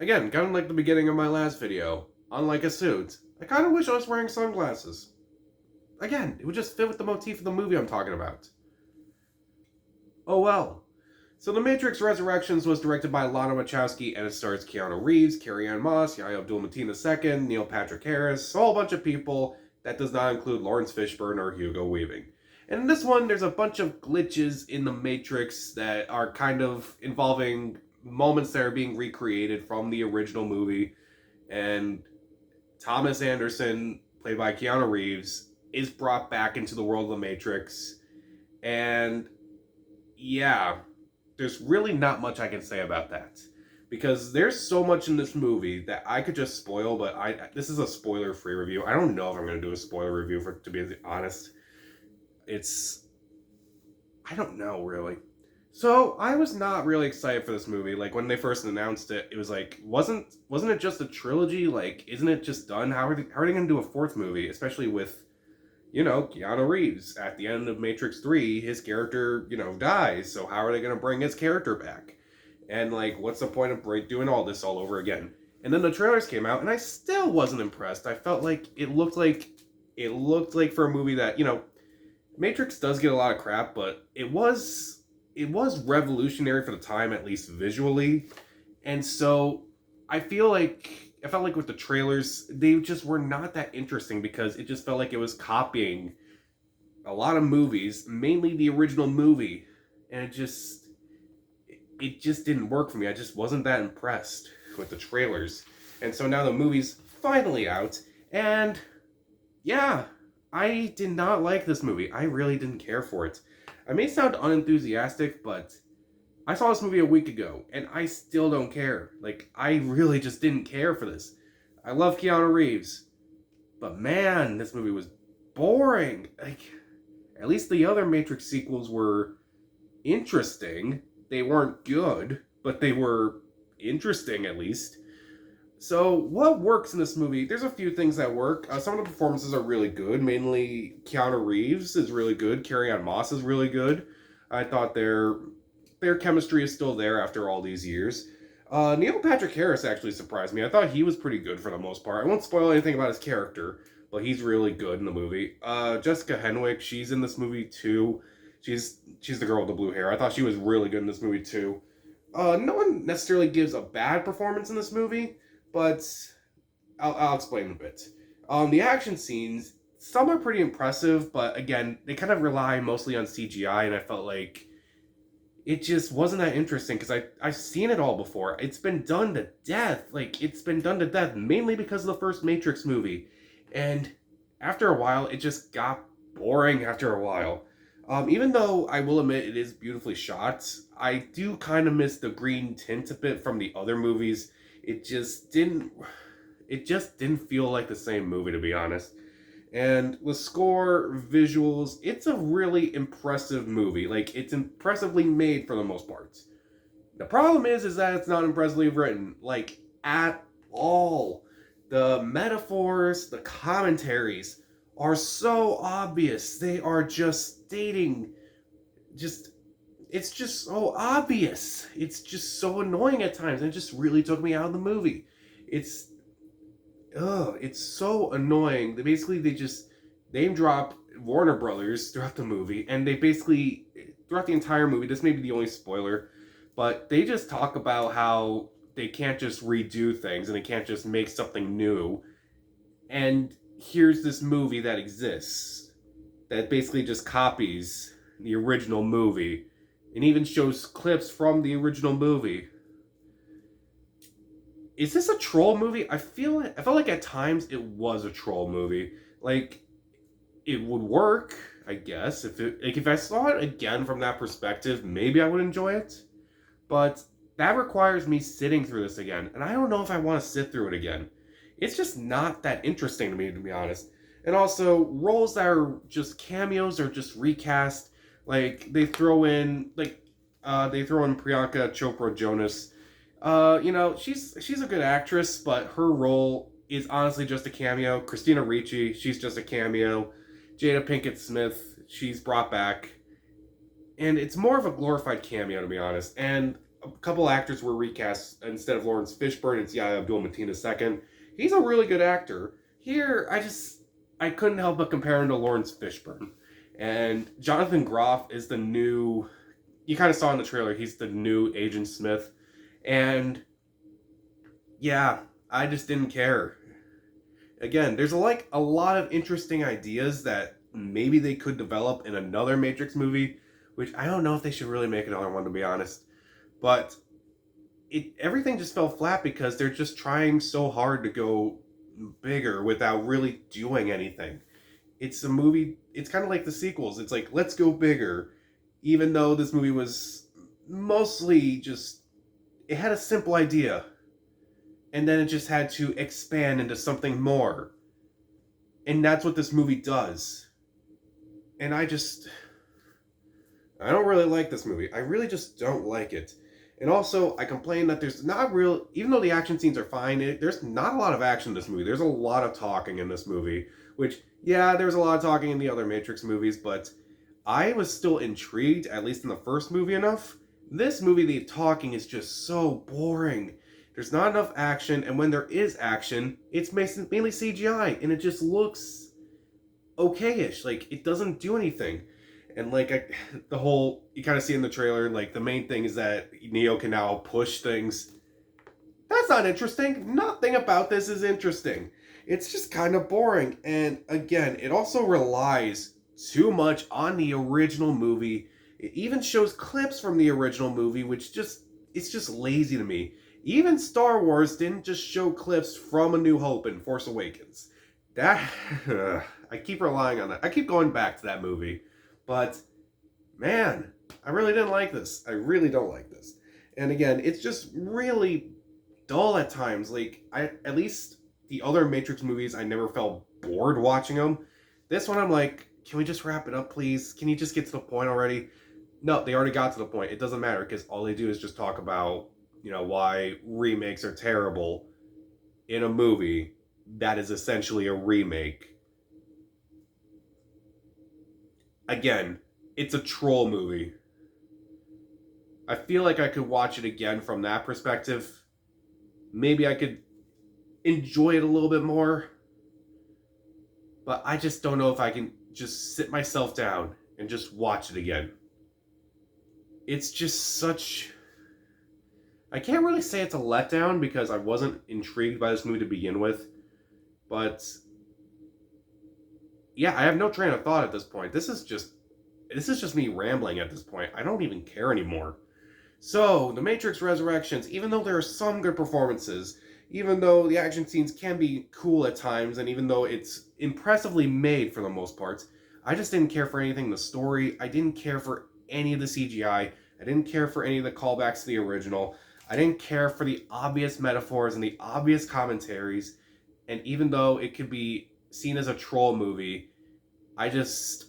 Again, kind of like the beginning of my last video. Unlike a suit, I kind of wish I was wearing sunglasses. Again, it would just fit with the motif of the movie I'm talking about. Oh well. So The Matrix Resurrections was directed by Lana Wachowski and it stars Keanu Reeves, Carrie-Anne Moss, Yahya Abdul-Mateen II, Neil Patrick Harris, a whole bunch of people. That does not include Lawrence Fishburne or Hugo Weaving. And in this one, there's a bunch of glitches in the Matrix that are kind of involving moments that are being recreated from the original movie. And Thomas Anderson, played by Keanu Reeves, is brought back into the world of the Matrix. And yeah, there's really not much I can say about that. Because there's so much in this movie that I could just spoil, but this is a spoiler-free review. I don't know if I'm going to do a spoiler review, to be honest. I don't know, really. So, I was not really excited for this movie. Like, when they first announced it, it was like, wasn't it just a trilogy? Like, isn't it just done? How are they going to do a fourth movie? Especially with, Keanu Reeves. At the end of Matrix 3, his character, dies. So how are they going to bring his character back? And, like, what's the point of doing all this all over again? And then the trailers came out, and I still wasn't impressed. I felt like it looked like for a movie that, Matrix does get a lot of crap, but it was revolutionary for the time, at least visually. And so I felt like with the trailers, they just were not that interesting because it just felt like it was copying a lot of movies, mainly the original movie, and it just didn't work for me. I just wasn't that impressed with the trailers. And so now the movie's finally out, and yeah, I did not like this movie. I really didn't care for it. I may sound unenthusiastic, but I saw this movie a week ago, and I still don't care. Like, I really just didn't care for this. I love Keanu Reeves, but man, this movie was boring. Like, at least the other Matrix sequels were interesting. They weren't good, but they were interesting at least. So, what works in this movie? There's a few things that work. Some of the performances are really good. Mainly, Keanu Reeves is really good. Carrie-Anne Moss is really good. I thought their chemistry is still there after all these years. Neil Patrick Harris actually surprised me. I thought he was pretty good for the most part. I won't spoil anything about his character, but he's really good in the movie. Jessica Henwick, she's in this movie too. She's the girl with the blue hair. I thought she was really good in this movie too. No one necessarily gives a bad performance in this movie, but I'll explain in a bit. The action scenes, some are pretty impressive, but again, they kind of rely mostly on CGI, and I felt like it just wasn't that interesting because I've seen it all before. It's been done to death. Like, it's been done to death mainly because of the first Matrix movie. And after a while, it just got boring after a while. Even though I will admit it is beautifully shot, I do kind of miss the green tint a bit from the other movies. It just didn't feel like the same movie, to be honest. And the score, visuals, it's a really impressive movie. Like, it's impressively made for the most part. The problem is that it's not impressively written, like, at all. The metaphors, the commentaries are so obvious. They are just stating, it's just so obvious. It's just so annoying at times. And it just really took me out of the movie. It's so annoying. They just name drop Warner Brothers throughout the movie, and they basically throughout the entire movie. This may be the only spoiler, but they just talk about how they can't just redo things and they can't just make something new. And here's this movie that exists that basically just copies the original movie and even shows clips from the original movie. Is this a troll movie? I felt like at times it was a troll movie. Like, it would work, I guess, if I saw it again from that perspective, maybe I would enjoy it. But that requires me sitting through this again, and I don't know if I want to sit through it again. It's just not that interesting to me, to be honest. And also, roles that are just cameos or just recast, like they throw in Priyanka Chopra Jonas. She's a good actress, but her role is honestly just a cameo. Christina Ricci, she's just a cameo. Jada Pinkett Smith, she's brought back. And it's more of a glorified cameo, to be honest. And a couple actors were recast. Instead of Lawrence Fishburne, it's Yahya Abdul-Mateen II. He's a really good actor. Here, I couldn't help but compare him to Lawrence Fishburne. And Jonathan Groff is the new, you kind of saw in the trailer, he's the new Agent Smith. And yeah, I just didn't care. Again, there's like a lot of interesting ideas that maybe they could develop in another Matrix movie, which I don't know if they should really make another one, to be honest. But everything just fell flat because they're just trying so hard to go bigger without really doing anything. It's a movie, it's kind of like the sequels. It's like, let's go bigger, even though this movie was mostly just, it had a simple idea, and then it just had to expand into something more. And that's what this movie does. And I don't really like this movie. I really just don't like it. And also, I complain that there's not real, even though the action scenes are fine, there's not a lot of action in this movie. There's a lot of talking in this movie, which, yeah, there's a lot of talking in the other Matrix movies, but I was still intrigued, at least in the first movie, enough. This movie, the talking is just so boring. There's not enough action, and when there is action, it's mainly CGI, and it just looks okay-ish. Like, it doesn't do anything. And like the whole, you kind of see in the trailer, like the main thing is that Neo can now push things. That's not interesting. Nothing about this is interesting. It's just kind of boring. And again, it also relies too much on the original movie. It even shows clips from the original movie, which it's just lazy to me. Even Star Wars didn't just show clips from A New Hope and Force Awakens. That, I keep relying on that. I keep going back to that movie. But, man, I really didn't like this. I really don't like this. And again, it's just really dull at times. Like, at least the other Matrix movies, I never felt bored watching them. This one, I'm like, can we just wrap it up, please? Can you just get to the point already? No, they already got to the point. It doesn't matter, because all they do is just talk about, why remakes are terrible in a movie that is essentially a remake. Again, it's a troll movie. I feel like I could watch it again from that perspective. Maybe I could enjoy it a little bit more. But I just don't know if I can just sit myself down and just watch it again. It's just such... I can't really say it's a letdown because I wasn't intrigued by this movie to begin with. But... yeah, I have no train of thought at this point. This is just me rambling at this point. I don't even care anymore. So, The Matrix Resurrections, even though there are some good performances, even though the action scenes can be cool at times, and even though it's impressively made for the most part, I just didn't care for anything in the story. I didn't care for any of the CGI. I didn't care for any of the callbacks to the original. I didn't care for the obvious metaphors and the obvious commentaries. And even though it could be seen as a troll movie, I just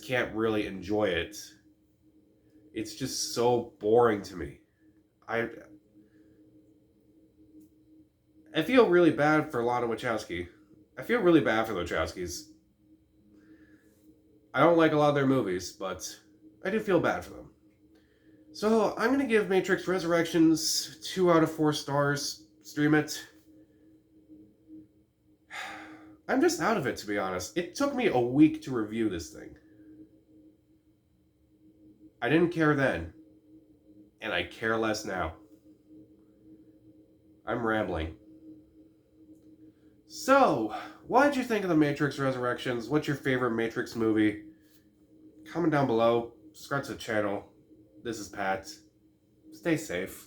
can't really enjoy it. It's just so boring to me. I feel really bad for Lana Wachowski. I feel really bad for the Wachowskis. I don't like a lot of their movies, but I do feel bad for them. So I'm going to give Matrix Resurrections 2 out of 4 stars. Stream it. I'm just out of it, to be honest. It took me a week to review this thing. I didn't care then, and I care less now. I'm rambling. So, what did you think of The Matrix Resurrections? What's your favorite Matrix movie? Comment down below. Subscribe to the channel. This is Pat. Stay safe.